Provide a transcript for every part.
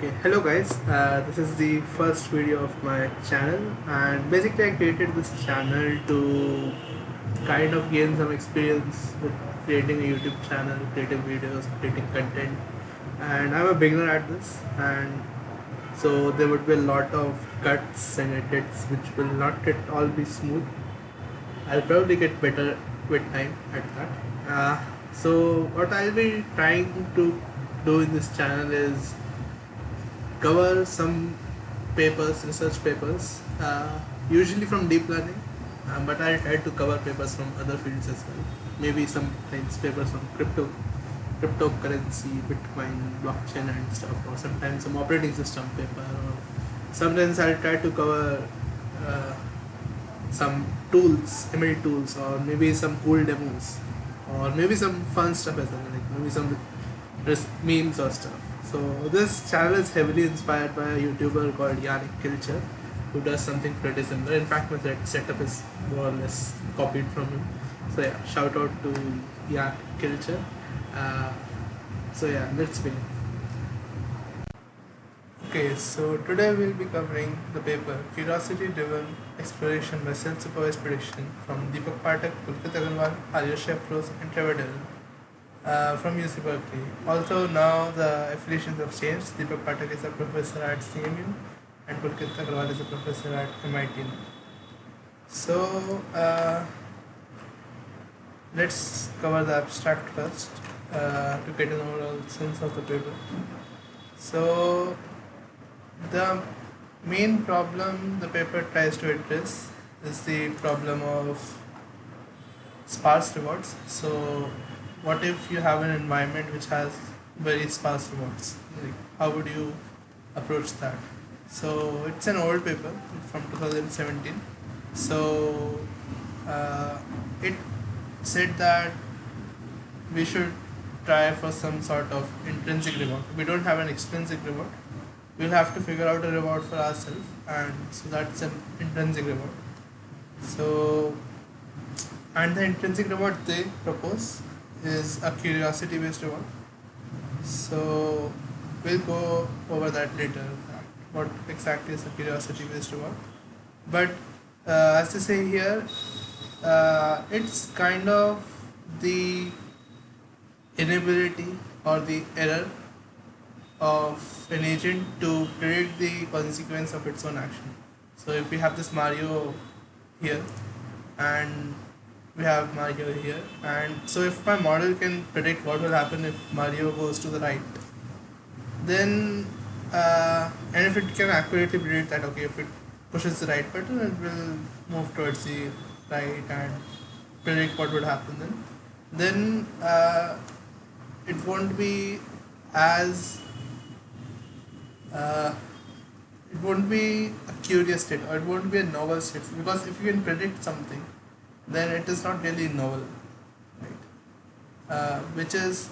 Okay, hello guys. This is the first video of my channel, and basically I created this channel to kind of gain some experience with creating a YouTube channel, creating videos, creating content. And I'm a beginner at this, and so there would be a lot of cuts and edits which will not at all be smooth. I'll probably get better with time at that. So what I'll be trying to do in this channel is cover some papers, research papers, usually from deep learning, but I try to cover papers from other fields as well. Maybe sometimes papers from cryptocurrency, Bitcoin, blockchain, and stuff, or sometimes some operating system paper, or sometimes I'll try to cover uh, some tools, ML tools, or maybe some cool demos, or maybe some fun stuff as well, like maybe some memes or stuff. So this channel is heavily inspired by a YouTuber called Yannick Kilcher, who does something pretty similar. In fact, my setup is more or less copied from him. So yeah, shout out to Yannick Kilcher. Uh, so yeah, let's begin. Okay, so today we'll be covering the paper Curiosity Driven Exploration by Self-Supervised Prediction from Deepak Pathak, Pulkit Agarwal, Aryosha Pros, and Trevor Dillon from UC Berkeley. Also, now the affiliations have changed. Deepak Pathak is a professor at CMU, and Pulkit Agarwal is a professor at MIT. So, let's cover the abstract first to get an overall sense of the paper. So, the main problem the paper tries to address is the problem of sparse rewards. So, what if you have an environment which has very sparse rewards? Like, how would you approach that? So, it's an old paper from 2017. So, it said that we should try for some sort of intrinsic reward. We don't have an extrinsic reward. We'll have to figure out a reward for ourselves, and so that's an intrinsic reward. So, and the intrinsic reward they propose is a curiosity based reward. So, we'll go over that later, what exactly is a curiosity based reward. But as they say here, it's kind of the inability or the error of an agent to predict the consequence of its own action. So if we have this Mario here and we have Mario here, and so if my model can predict what will happen if Mario goes to the right, then and if it can accurately predict that, okay, if it pushes the right button, it will move towards the right and predict what would happen then it won't be as it won't be a curious state, or it won't be a novel state, because if you can predict something, then it is not really novel, right? Which is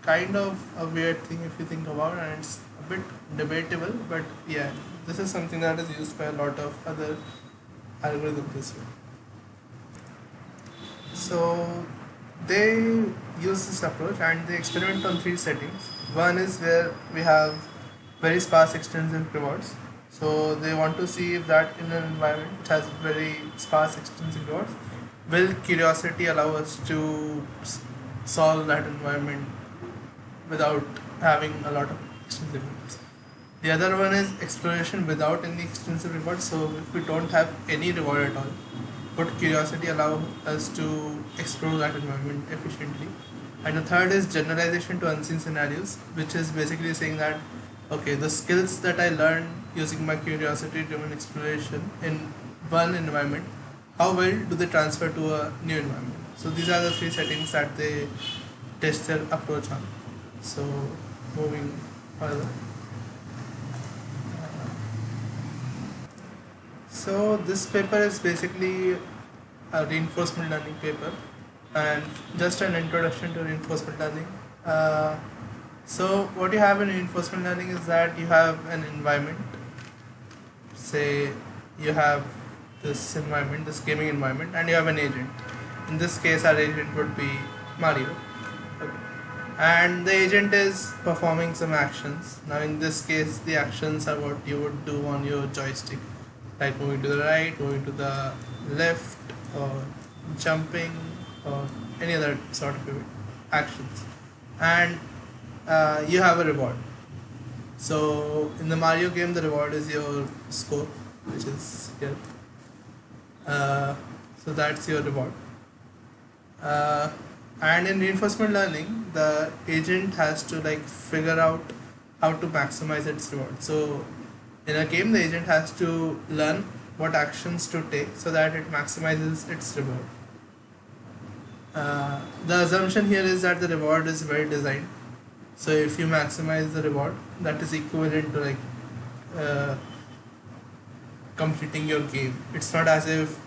kind of a weird thing if you think about it, and it's a bit debatable, but yeah, this is something that is used by a lot of other algorithms as well. So they use this approach and they experiment on three settings. One is where we have very sparse extrinsic rewards. So they want to see if that in an environment which has very sparse extrinsic rewards, will curiosity allow us to solve that environment without having a lot of extrinsic rewards. The other one is exploration without any extrinsic reward. So if we don't have any reward at all, would curiosity allow us to explore that environment efficiently? And the third is generalization to unseen scenarios, which is basically saying that, okay, the skills that I learned using my curiosity driven exploration in one environment, how well do they transfer to a new environment? So these are the three settings that they test their approach on. So moving further. So this paper is basically a reinforcement learning paper, and just an introduction to reinforcement learning. So what you have in reinforcement learning is that you have an environment. Say you have this environment, this gaming environment, and you have an agent. In this case, our agent would be Mario. Okay. and the agent is performing some actions. Now in this case the actions are what you would do on your joystick, like moving to the right, moving to the left, or jumping, or any other sort of actions. And you have a reward. So in the Mario game the reward is your score, which is here. uh, so that's your reward. uh, and in reinforcement learning the agent has to like figure out how to maximize its reward. So in a game the agent has to learn what actions to take so that it maximizes its reward. The assumption here is that the reward is well designed. So if you maximize the reward, that is equivalent to like uh, completing your game. It's not as if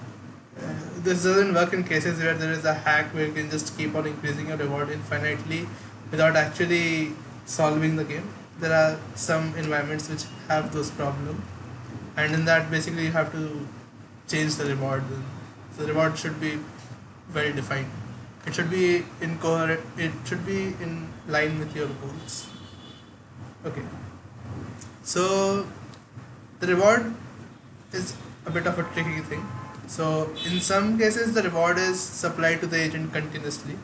this doesn't work in cases where there is a hack where you can just keep on increasing your reward infinitely without actually solving the game. There are some environments which have those problems, and in that basically you have to change the reward. So the reward should be well defined. It should be incoherent. It should be in line with your goals. Okay. So the reward is a bit of a tricky thing. So in some cases the reward is supplied to the agent continuously,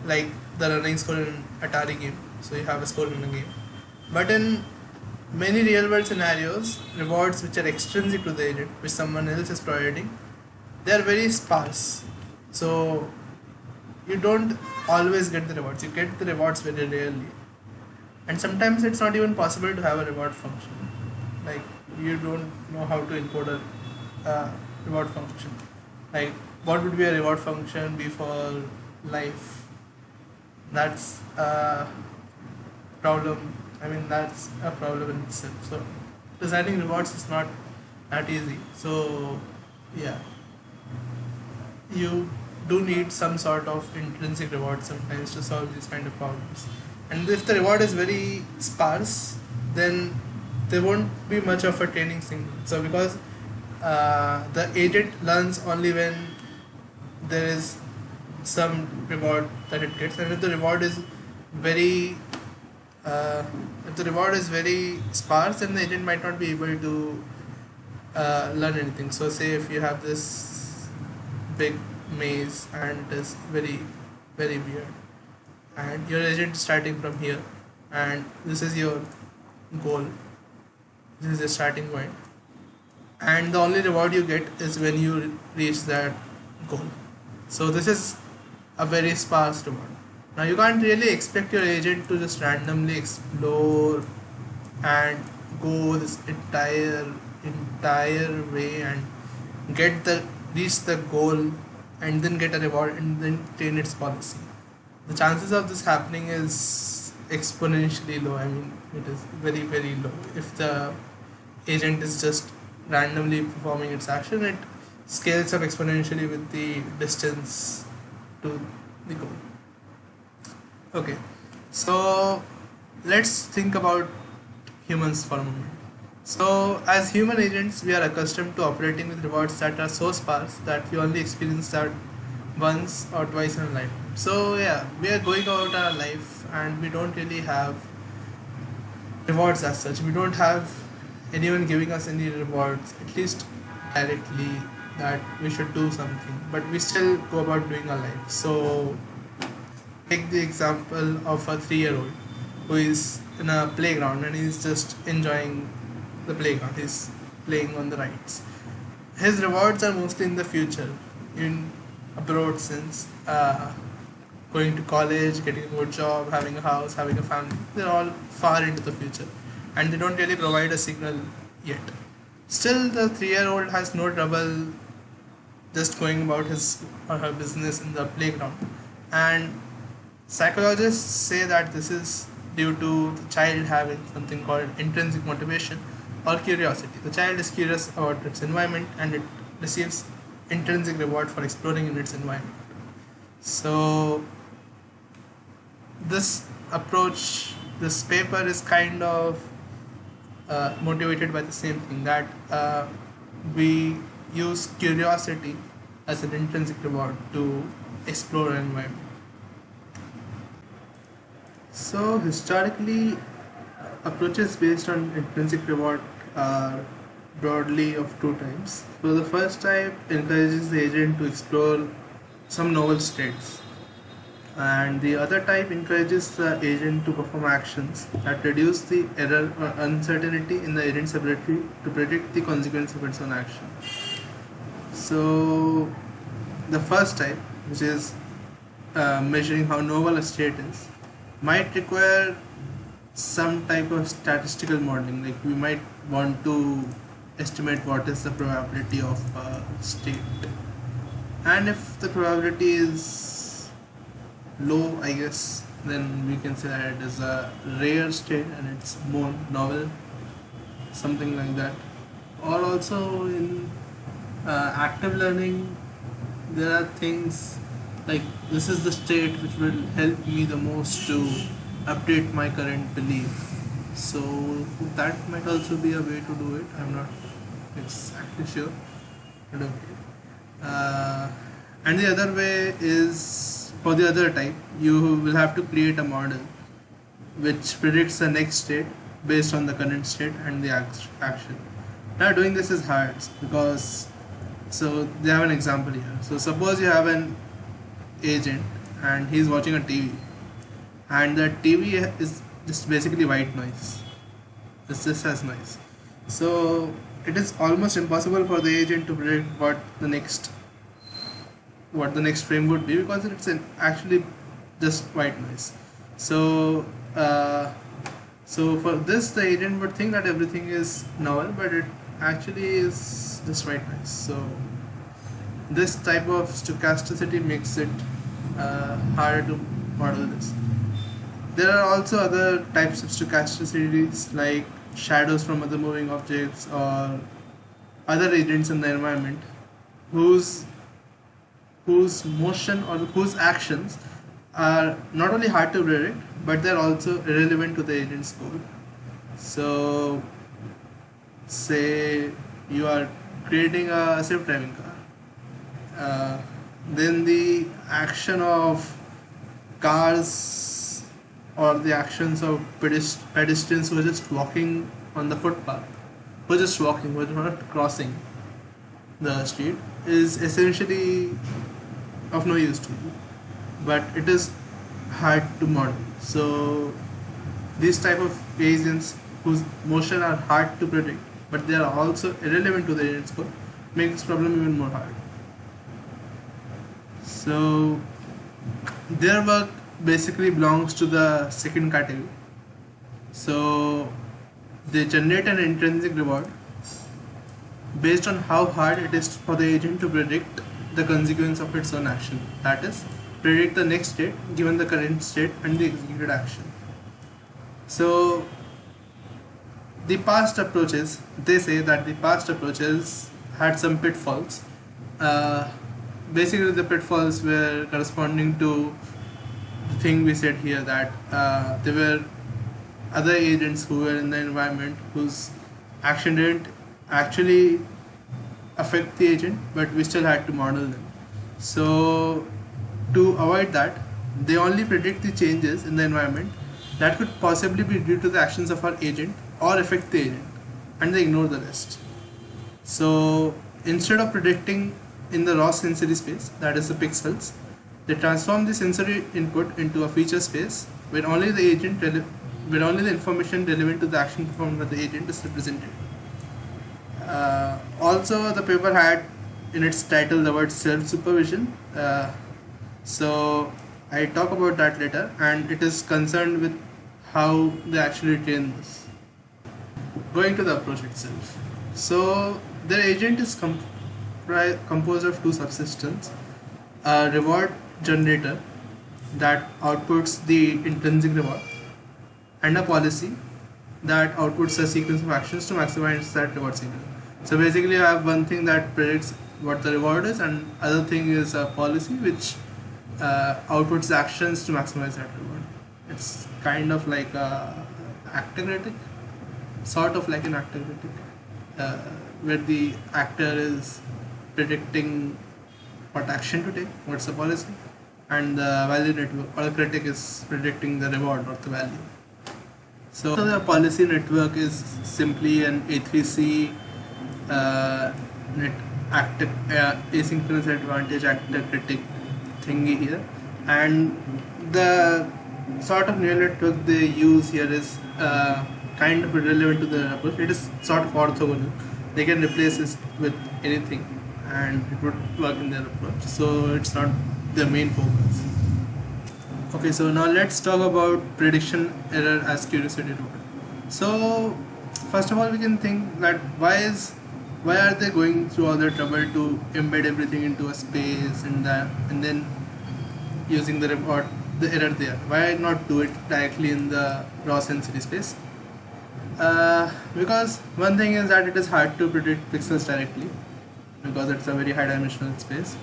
like the running score in Atari game. So you have a score in a game. But in many real world scenarios, rewards which are extrinsic to the agent, which someone else is providing, they are very sparse. So you don't always get the rewards. You get the rewards very rarely. And sometimes it's not even possible to have a reward function. Like you don't know how to encode a reward function. Like what would be a reward function be for life? That's a problem. I mean that's a problem in itself. So designing rewards is not that easy. So yeah, you do need some sort of intrinsic reward sometimes to solve these kind of problems. And if the reward is very sparse, then there won't be much of a training signal. So because the agent learns only when there is some reward that it gets, and if the reward is very if the reward is very sparse, then the agent might not be able to learn anything. So say if you have this big maze and it is very very weird, and your agent is starting from here, and this is your goal, this is the starting point, and the only reward you get is when you reach that goal. So this is a very sparse reward. Now you can't really expect your agent to just randomly explore and go this entire way and get the reach the goal and then get a reward and then train its policy. The chances of this happening is exponentially low. I mean, it is very very low. If the agent is just randomly performing its action, it scales up exponentially with the distance to the goal. Okay, so let's think about humans for a moment. So, as human agents, we are accustomed to operating with rewards that are so sparse that we only experience that once or twice in a lifetime. So, yeah, we are going about our life and we don't really have rewards as such. We don't have anyone giving us any rewards, at least directly, that we should do something, but we still go about doing our life. So, take the example of a 3-year-old who is in a playground and he's just enjoying the playground. He's playing on the rides. His rewards are mostly in the future, in a broad sense. Going to college, getting a good job, having a house, having a family. They're all far into the future, and they don't really provide a signal yet. Still, the 3-year-old has no trouble just going about his or her business in the playground. And psychologists say that this is due to the child having something called intrinsic motivation or curiosity. The child is curious about its environment and it receives intrinsic reward for exploring in its environment. So, this approach, this paper is kind of motivated by the same thing, that we use curiosity as an intrinsic reward to explore an environment. So historically, approaches based on intrinsic reward are broadly of two types. So the first type encourages the agent to explore some novel states, and the other type encourages the agent to perform actions that reduce the error or uncertainty in the agent's ability to predict the consequence of its own action. So the first type, which is measuring how novel a state is, might require some type of statistical modeling. Like we might want to estimate what is the probability of a state, and if the probability is low, I guess, then we can say that it is a rare state and it's more novel, something like that. Or also in active learning, there are things like this is the state which will help me the most to update my current belief. So that might also be a way to do it. I'm not exactly sure, but okay. And the other way is, for the other type, you will have to create a model which predicts the next state based on the current state and the action. Now doing this is hard because, so they have an example here. So suppose you have an agent and he's watching a TV, and that TV is just basically white noise. It's just as noise. So it is almost impossible for the agent to predict what the next frame would be, because it's actually just white noise. So so for this, the agent would think that everything is novel, but it actually is just white noise. So this type of stochasticity makes it harder to model this. There are also other types of stochasticities like shadows from other moving objects or other agents in the environment whose motion or whose actions are not only hard to predict, but they're also irrelevant to the agent's code. So say you are creating a self-driving car, then the action of cars or the actions of pedestrians who are just walking on the footpath, who are just walking, who are not crossing the street, is essentially of no use to you, but it is hard to model. So these type of agents whose motion are hard to predict, but they are also irrelevant to the agent's code, make this problem even more hard. So their work basically belongs to the second category. So they generate an intrinsic reward based on how hard it is for the agent to predict the consequence of its own action. That is, predict the next state given the current state and the executed action. So the past approaches, they say that the past approaches had some pitfalls. Basically the pitfalls were corresponding to the thing we said here, that there were other agents who were in the environment whose action didn't actually affect the agent, but we still had to model them. So to avoid that, they only predict the changes in the environment that could possibly be due to the actions of our agent or affect the agent, and they ignore the rest. So instead of predicting in the raw sensory space, that is the pixels, they transform the sensory input into a feature space where only the information relevant to the action performed by the agent is represented. Also, the paper had in its title the word self-supervision. So I talk about that later, and it is concerned with how they actually train this. Going to the approach itself. So their agent is composed of two subsystems: a reward generator that outputs the intrinsic reward, and a policy that outputs a sequence of actions to maximize that reward signal. So basically I have one thing that predicts what the reward is, and other thing is a policy which outputs actions to maximize that reward. It's kind of like a actor-critic, sort of like an actor-critic, where the actor is predicting what action to take, what's the policy, and the value network or the critic is predicting the reward or the value. So the policy network is simply an A3C net actor, asynchronous advantage actor critic thingy here, and the sort of neural network they use here is kind of irrelevant to the approach. It is sort of orthogonal. They can replace it with anything and it would work in their approach. So it's not the main focus. Okay, so now let's talk about prediction error as curiosity reward. So first of all, we can think that why are they going through all the trouble to embed everything into a space and then using the reward the error there? Why not do it directly in the raw sensory space? Because one thing is that it is hard to predict pixels directly because it's a very high dimensional space.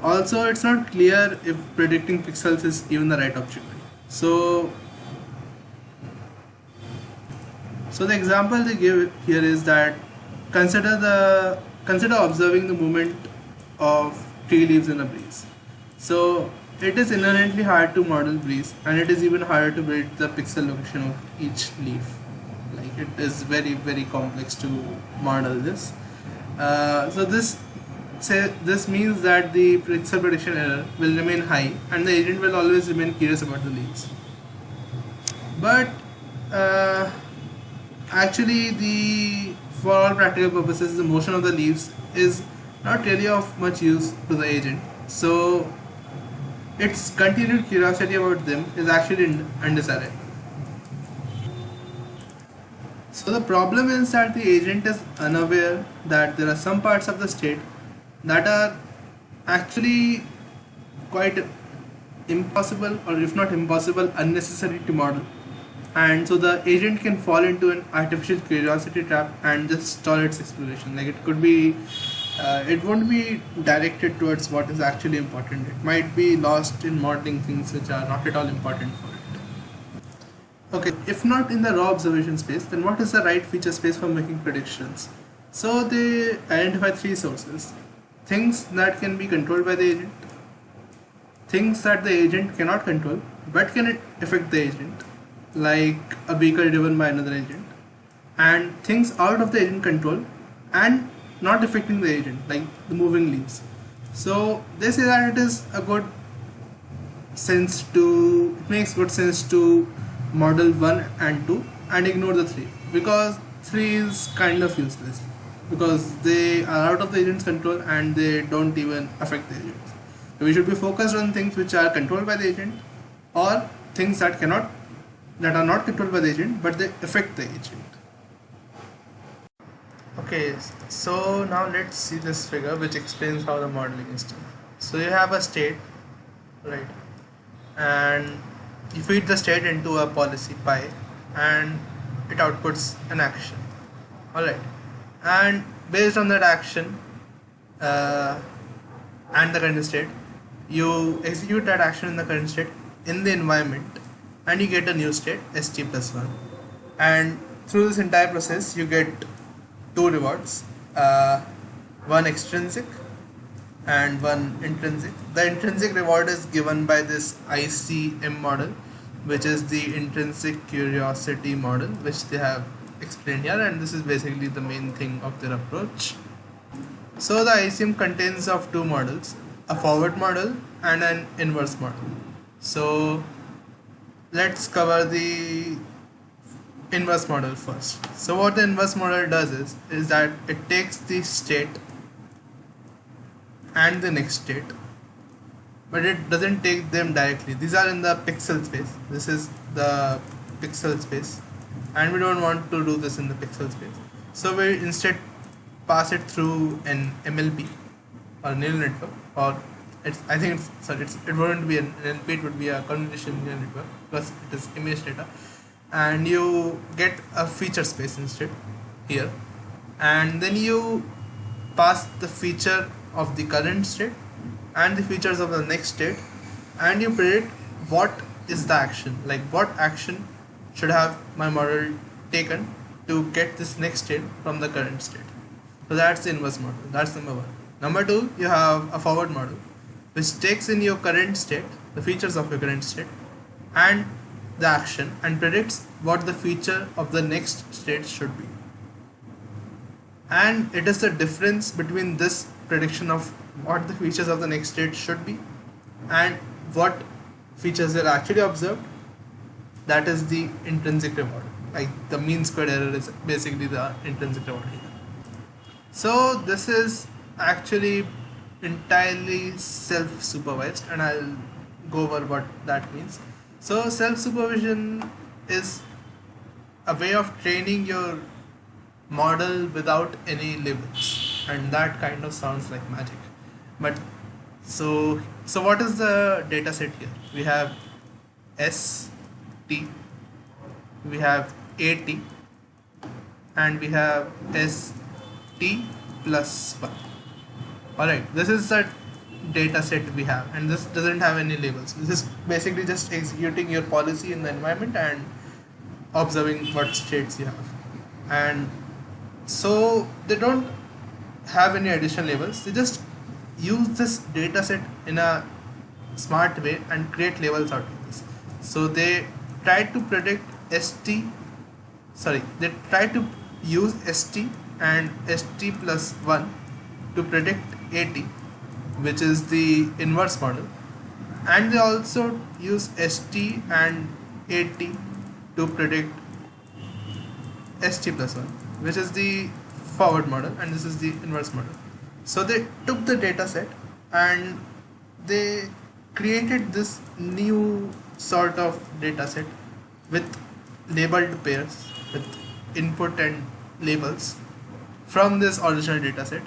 Also, it's not clear if predicting pixels is even the right object. So the example they give here is that consider observing the movement of tree leaves in a breeze. So it is inherently hard to model breeze, and it is even harder to predict the pixel location of each leaf. Like, it is very complex to model this. So this means that the pixel prediction error will remain high and the agent will always remain curious about the leaves. But actually, for all practical purposes, the motion of the leaves is not really of much use to the agent. So its continued curiosity about them is actually undesirable. So the problem is that the agent is unaware that there are some parts of the state that are actually quite impossible, or if not impossible, unnecessary to model. And so the agent can fall into an artificial curiosity trap and just stall its exploration. Like, it could be, it won't be directed towards what is actually important. It might be lost in modeling things which are not at all important for it. Okay, if not in the raw observation space, then what is the right feature space for making predictions? So they identify three sources: things that can be controlled by the agent, things that the agent cannot control but can it affect the agent, like a vehicle driven by another agent, and things out of the agent control and not affecting the agent, like the moving leaves. So they say that it makes good sense to model 1 and 2 and ignore the 3, because 3 is kind of useless because they are out of the agent's control and they don't even affect the agent. So we should be focused on things which are controlled by the agent, or things that are not controlled by the agent but they affect the agent. Okay, so now let's see this figure which explains how the modeling is done. So you have a state, right, and you feed the state into a policy pi and it outputs an action. Alright, and based on that action and the current state, you execute that action in the current state in the environment and you get a new state, st+1, and through this entire process you get two rewards, one extrinsic and one intrinsic. The intrinsic reward is given by this ICM model, which is the intrinsic curiosity model, which they have explained here, and this is basically the main thing of their approach. So the ICM contains of two models, a forward model and an inverse model. So let's cover the inverse model first. So what the inverse model does is that it takes the state and the next state, but it doesn't take them directly. These are in the pixel space. This is the pixel space, and we don't want to do this in the pixel space. So we instead pass it through an MLP or neural network, or it wouldn't be an NLP, it would be a convolutional neural network because it is image data, and you get a feature space instead here, and then you pass the feature of the current state and the features of the next state, and you predict what is the action, like what action should have my model taken to get this next state from the current state. So that's the inverse model. That's number one. Number two, you have a forward model. which takes in your current state, the features of your current state, and the action, and predicts what the feature of the next state should be. And it is the difference between this prediction of what the features of the next state should be and what features are actually observed, that is the intrinsic reward. Like the mean squared error is basically the intrinsic reward here. So this is actually entirely self-supervised, and I'll go over what that means. So self-supervision is a way of training your model without any labels, and that kind of sounds like magic. But so what is the data set here? We have S, T, we have AT, and we have ST plus 1. Alright, this is the data set we have, and this doesn't have any labels. This is basically just executing your policy in the environment and observing what states you have. And so they don't have any additional labels, they just use this data set in a smart way and create labels out of this. So they try to predict they try to use ST and ST plus 1 to predict AT, which is the inverse model, and they also use ST and AT to predict ST plus 1, which is the forward model, and this is the inverse model. So they took the data set and they created this new sort of data set with labeled pairs with input and labels from this original data set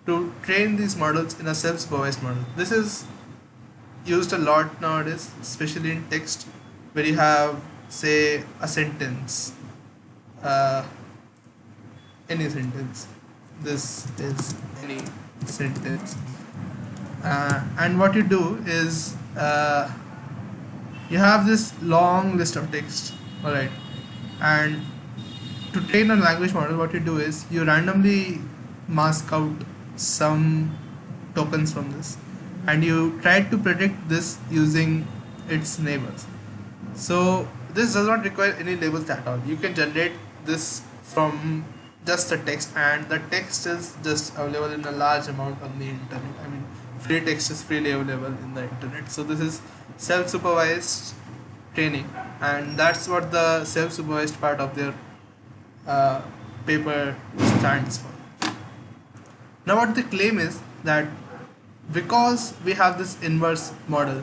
to train these models in a self-supervised model. This is used a lot nowadays, especially in text, where you have, say, a sentence, any sentence. This is any sentence, and what you do is you have this long list of text, alright, and to train a language model, what you do is you randomly mask out some tokens from this, and you try to predict this using its neighbors. So this does not require any labels at all. You can generate this from just the text, and the text is just available in a large amount on the internet. I mean, free text is freely available in the internet. So this is self-supervised training, and that's what the self-supervised part of their paper stands for. Now what they claim is that because we have this inverse model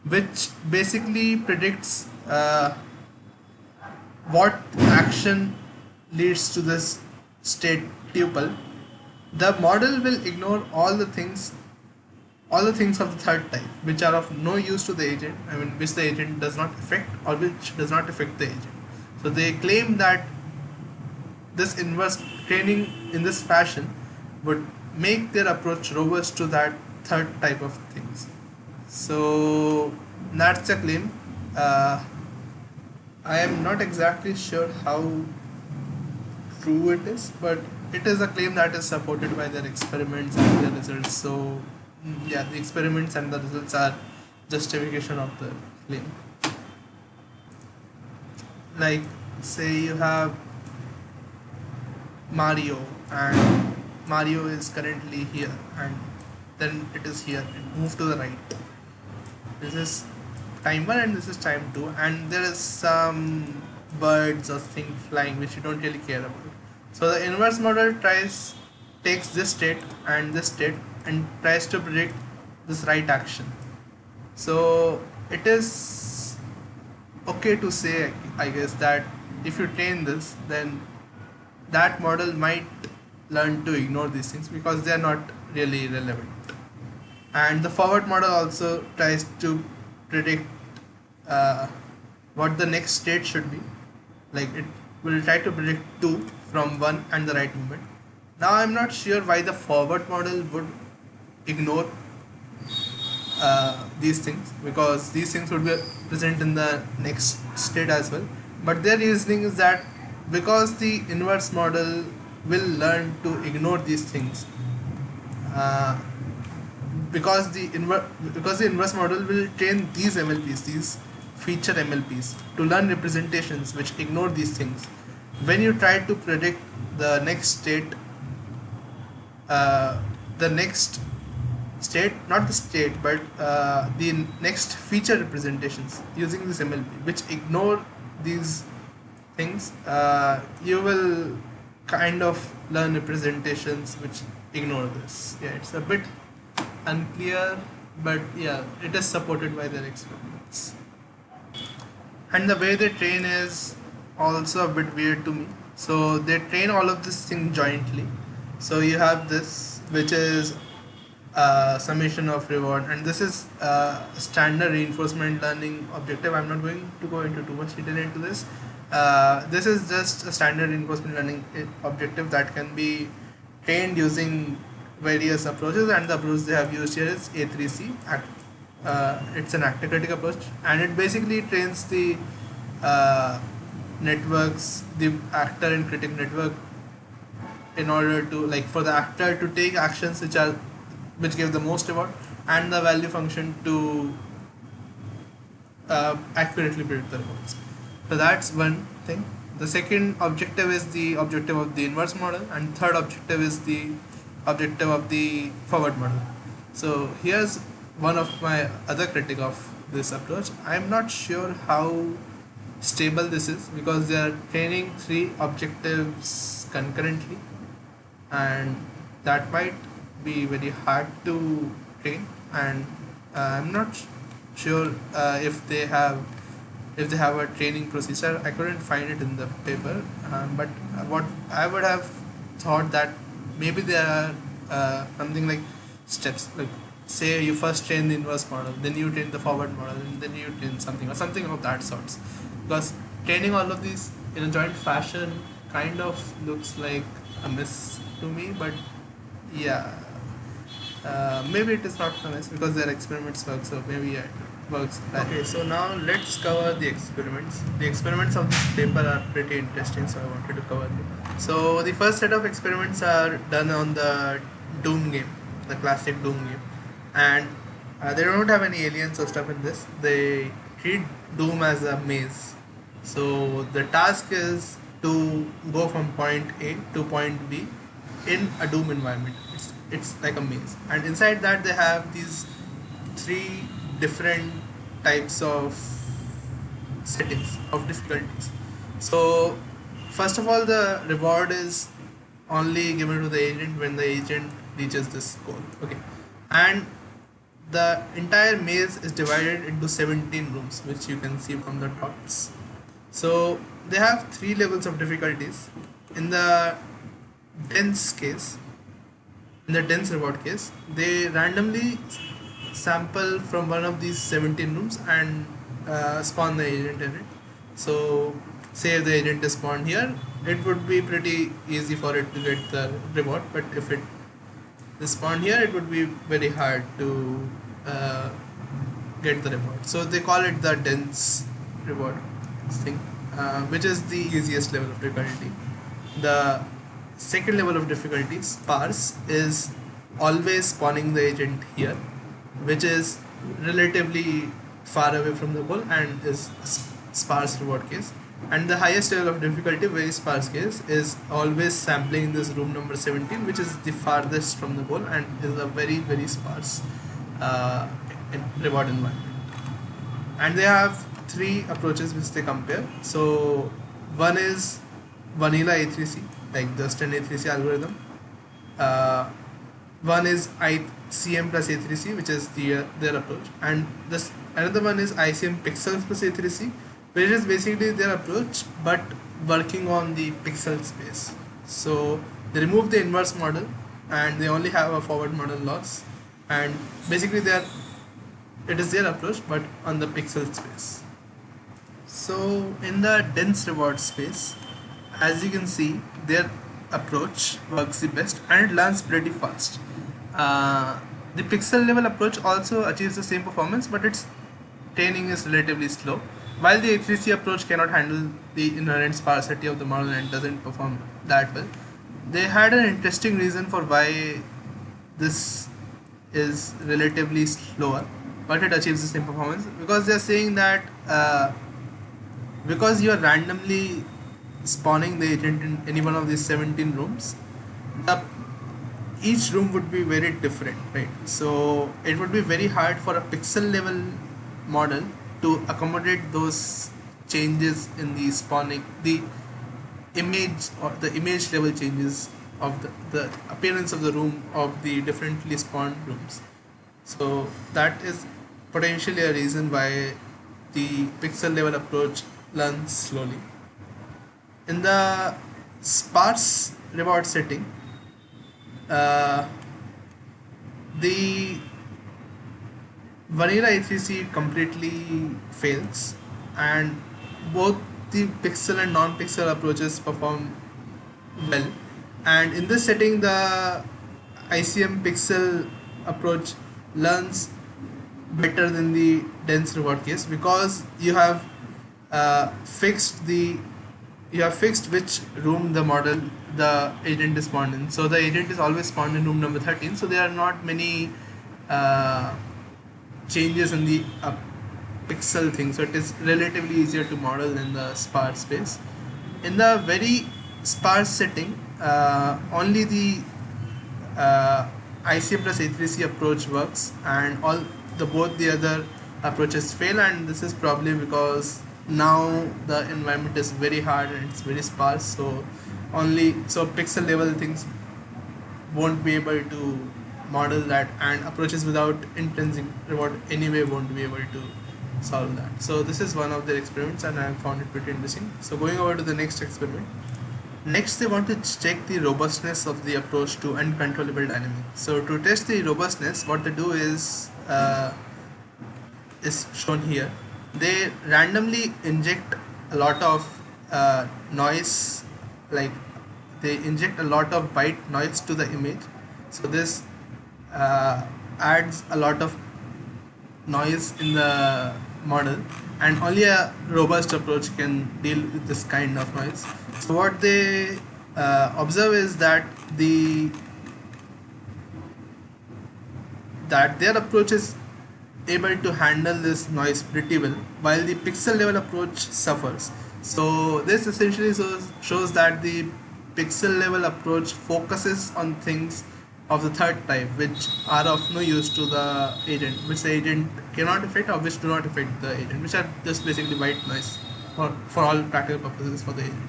which basically predicts what action leads to this state tuple, the model will ignore all the things of the third type which are of no use to the agent, I mean which the agent does not affect or which does not affect the agent. So they claim that this inverse training in this fashion would make their approach robust to that third type of things. So that's a claim. I am not exactly sure how true it is, but it is a claim that is supported by their experiments and their results. So yeah, the experiments and the results are justification of the claim. Like, say you have Mario, and Mario is currently here, and then it is here, and move to the right. This is time 1 and this is time 2, and there is some birds or thing flying which you don't really care about. So the inverse model takes this state and tries to predict this right action. So it is okay to say, I guess, that if you train this, then that model might learn to ignore these things because they are not really relevant. And the forward model also tries to predict what the next state should be. Like, it will try to predict 2 from 1 and the right movement. Now I'm not sure why the forward model would ignore these things, because these things would be present in the next state as well. But their reasoning is that because the inverse model will learn to ignore these things, because the inverse model will train these MLPs, these feature MLPs, to learn representations which ignore these things. When you try to predict the next state, uh, the next state, not the state, but the next feature representations using this MLP, which ignore these things, you will kind of learn representations which ignore this. Yeah, it's a bit unclear, but yeah, it is supported by their experiments. And the way they train is also a bit weird to me. So they train all of this thing jointly. So you have this, which is summation of reward, and this is standard reinforcement learning objective. I'm not going to go into too much detail into this. This is just a standard reinforcement learning objective that can be trained using various approaches, and the approach they have used here is A3C. It's an actor critic approach, and it basically trains the networks, the actor and critic network, in order to, like, for the actor to take actions which give the most reward, and the value function to accurately predict the rewards. So that's one thing. The second objective is the objective of the inverse model, and third objective is the objective of the forward model. So here's one of my other critique of this approach. I'm not sure how stable this is, because they are training three objectives concurrently, and that might be very hard to train, and I'm not sure if they have a training procedure. I couldn't find it in the paper, but what I would have thought that maybe there are something like steps, like say you first train the inverse model, then you train the forward model, and then you train something, or something of that sorts, because training all of these in a joint fashion kind of looks like a miss to me. But yeah, maybe it is not a miss because their experiments work, so maybe yeah, it works. Okay, so now let's cover the experiments. The experiments of this paper are pretty interesting, so I wanted to cover them. So the first set of experiments are done on the Doom game, the classic Doom game, and they don't have any aliens or stuff in this. They treat Doom as a maze. So the task is to go from point A to point B in a Doom environment. It's like a maze, and inside that they have these three different types of settings of difficulties. So first of all, the reward is only given to the agent when the agent reaches this goal. Okay, and the entire maze is divided into 17 rooms, which you can see from the dots. So they have three levels of difficulties. In the dense case, in the dense reward case, they randomly sample from one of these 17 rooms and spawn the agent in it. So say if the agent is spawned here, it would be pretty easy for it to get the reward, but if it is spawned here, it would be very hard to get the reward. So they call it the dense reward thing, which is the easiest level of difficulty. The second level of difficulty, sparse, is always spawning the agent here, which is relatively far away from the goal and is a sparse reward case. And the highest level of difficulty, very sparse case, is always sampling in this room number 17, which is the farthest from the goal and is a very, very sparse reward environment. And they have three approaches which they compare. So one is vanilla A3C, like the standard A3C algorithm. One is ICM plus A3C, which is their approach, and this another one is ICM pixels plus A3C, which is basically their approach but working on the pixel space. So they remove the inverse model and they only have a forward model loss, and basically it is their approach but on the pixel space. So in the dense reward space, as you can see, their approach works the best and it learns pretty fast. The pixel level approach also achieves the same performance, but its training is relatively slow, while the A3C approach cannot handle the inherent sparsity of the model and doesn't perform that well. They had an interesting reason for why this is relatively slower, but it achieves the same performance because they're saying that because you are randomly spawning the agent in any one of these 17 rooms, the each room would be very different, right? So it would be very hard for a pixel level model to accommodate those changes in the spawning, the image or the image level changes of the appearance of the room of the differently spawned rooms. So that is potentially a reason why the pixel level approach learns slowly. In the sparse reward setting, uh, the vanilla A3C completely fails, and both the pixel and non-pixel approaches perform well. And in this setting, the ICM pixel approach learns better than the dense reward case because fixed the you have fixed which room the agent is spawned in. So the agent is always spawned in room number 13. So there are not many uh, changes in the pixel thing. So it is relatively easier to model in the sparse space. In the very sparse setting, only the ICM plus A3C approach works, and all the both the other approaches fail. And this is probably because now the environment is very hard and it's very sparse. So pixel level things won't be able to model that, and approaches without intrinsic reward anyway won't be able to solve that. So this is one of their experiments, and I found it pretty interesting. So going over to the next experiment. Next, they want to check the robustness of the approach to uncontrollable dynamics. So to test the robustness, what they do is shown here. They randomly inject a lot of noise, like they inject a lot of white noise to the image. So this adds a lot of noise in the model, and only a robust approach can deal with this kind of noise. So what they observe is that their approach is able to handle this noise pretty well, while the pixel level approach suffers. So this essentially shows that the pixel level approach focuses on things of the third type which are of no use to the agent, which the agent cannot affect or which do not affect the agent, which are just basically white noise for all practical purposes for the agent.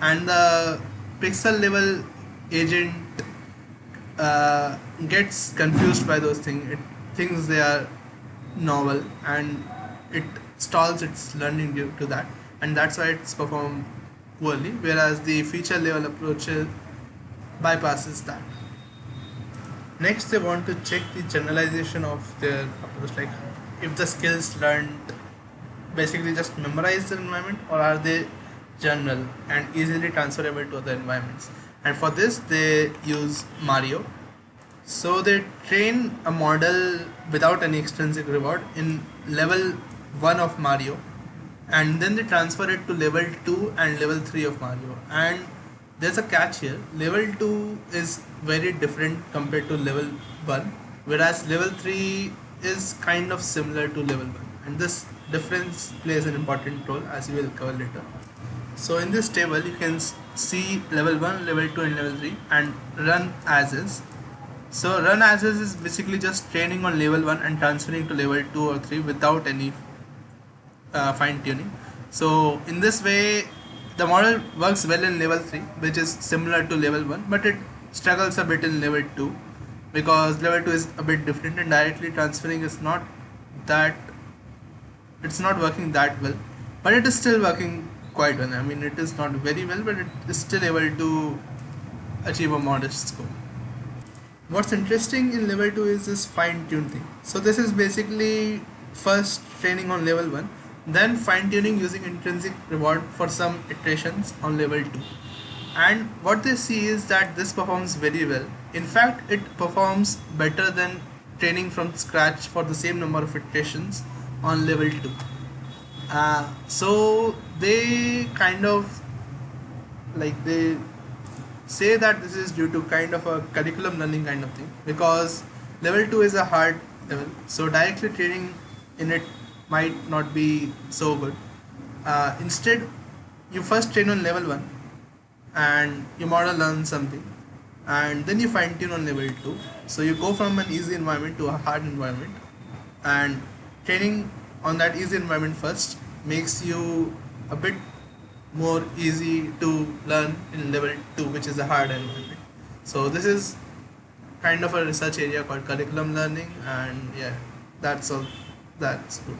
And the pixel level agent gets confused by those things. It thinks they are novel, and it stalls its learning due to that, and that's why it's performed poorly, whereas the feature level approach bypasses that. Next, they want to check the generalization of their approach, like if the skills learned basically just memorize the environment, or are they general and easily transferable to other environments. And for this, they use Mario. So they train a model without any extrinsic reward in level 1 of Mario, and then they transfer it to level 2 and level 3 of Mario. And there's a catch here. Level 2 is very different compared to level 1, whereas level 3 is kind of similar to level 1, and this difference plays an important role, as we will cover later. So in this table you can see level 1, level 2 and level 3, and run as is. So run as is basically just training on level 1 and transferring to level 2 or 3 without any fine tuning. So in this way the model works well in level 3, which is similar to level 1, but it struggles a bit in level 2 because level 2 is a bit different, and directly transferring is not working that well, but it is still working quite well. I mean, it is not very well, but it is still able to achieve a modest score. What's interesting in level 2 is this fine tune thing. So this is basically first training on level 1, then fine tuning using intrinsic reward for some iterations on level 2. And what they see is that this performs very well. In fact, it performs better than training from scratch for the same number of iterations on level 2. So they kind of they say that this is due to kind of a curriculum learning kind of thing, because Level 2 is a hard level, so directly training in it might not be so good. Instead, you first train on level 1 and your model learns something, and then you fine tune on level 2. So you go from an easy environment to a hard environment, and training on that easy environment first makes you a bit more easy to learn in level 2, which is a hard environment. So this is kind of a research area called curriculum learning, and yeah, that's all. That's good.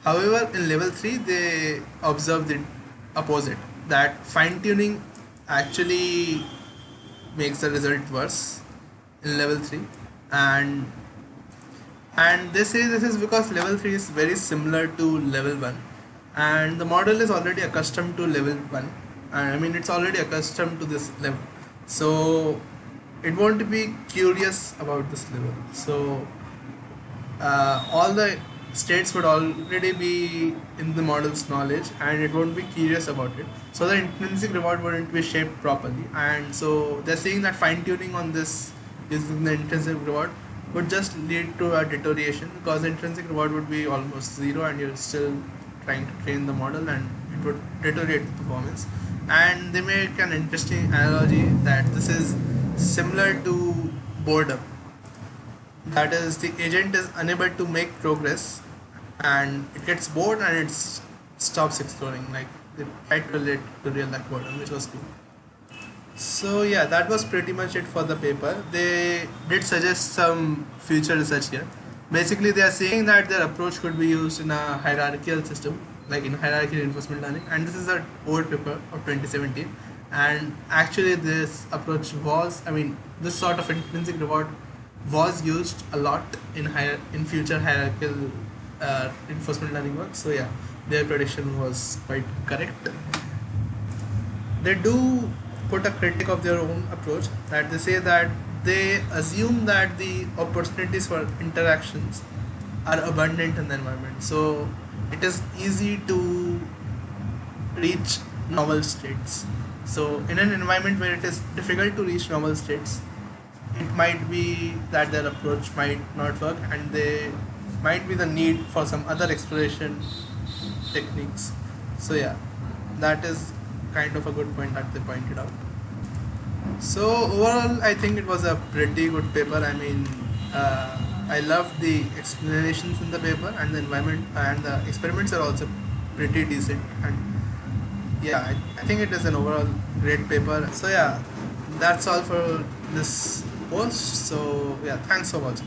However, in level 3 they observe the opposite, that fine tuning actually makes the result worse in level 3. And and they say this is because level 3 is very similar to level 1, and the model is already accustomed to level 1. I mean, it's already accustomed to this level, so it won't be curious about this level. So all the states would already be in the model's knowledge, and it won't be curious about it, so the intrinsic reward wouldn't be shaped properly. And so they're saying that fine tuning on this using the intrinsic reward would just lead to a deterioration, because the intrinsic reward would be almost zero and you're still trying to train the model, and it would deteriorate the performance. And they make an interesting analogy that this is similar to boredom. That is, the agent is unable to make progress and it gets bored and it stops exploring. Like, they try to relate to real life boredom, which was cool. So yeah, that was pretty much it for the paper. They did suggest some future research here. Basically, they are saying that their approach could be used in a hierarchical system, like in hierarchical reinforcement learning. And this is an old paper of 2017. And actually, this approach was, I mean, this sort of intrinsic reward was used a lot in future hierarchical reinforcement learning work. So yeah, their prediction was quite correct. They do put a critic of their own approach, that they say that they assume that the opportunities for interactions are abundant in the environment, so it is easy to reach novel states. So in an environment where it is difficult to reach novel states, it might be that their approach might not work, and there might be the need for some other exploration techniques. So yeah, that is kind of a good point that they pointed out. So overall, I think it was a pretty good paper. I mean, I love the explanations in the paper, and the environment and the experiments are also pretty decent. And yeah, I think it is an overall great paper. So yeah, that's all for this post. So yeah, thanks for watching.